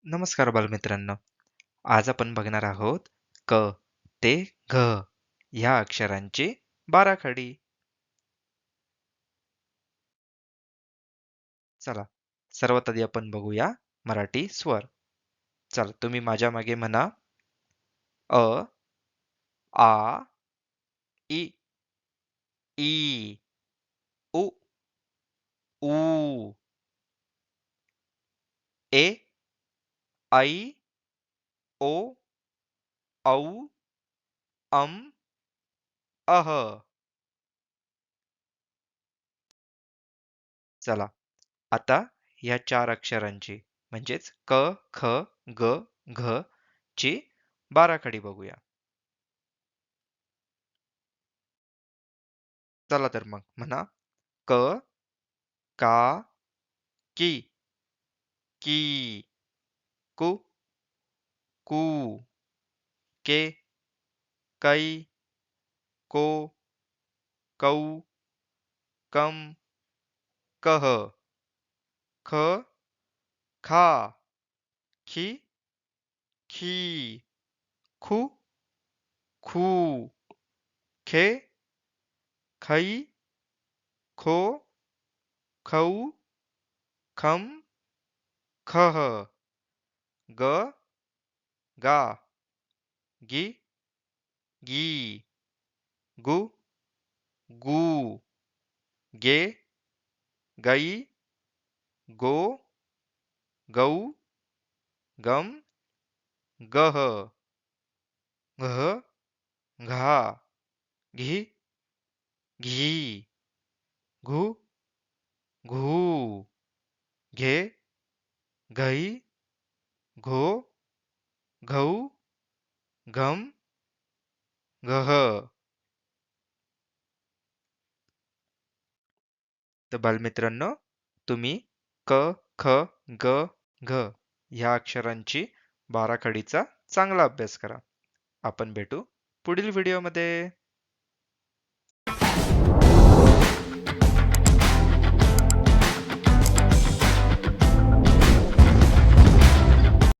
नमस्कार बालमित्रांनो. आज आपण बघणार आहोत क ते घ ह्या अक्षरांची बाराखडी. चला, सर्वात आधी आपण बघूया मराठी स्वर. चला, तुम्ही माझ्या मागे म्हणा. अ, आ, इ, ई, उ, ऊ, ए, ऐ, ओ, औ, अम, अह. चला, आता या चार अक्षरांची म्हणजेच क, ख, ग, घ ची बाराखडी बघूया. चला तर मग म्हणा. क, का, की, की, कु, कू, के, कै, को, कौ, कम, कह, ख, खा, खी, खी, खू, खू, खे, खै, खो, खौ, खम, खह, ग, गा, गी, गी, गु, गू, गे, गई, गो, गौ, गम, गह, घ, घा, घी, घी, घू, घू, घे, घई, घो, घौ, घम, घह. तर बालमित्रांनो, तुम्ही क, ख, ग, घ ह्या अक्षरांची बाराखडीचा चांगला अभ्यास करा. आपण भेटू पुढील व्हिडिओमध्ये.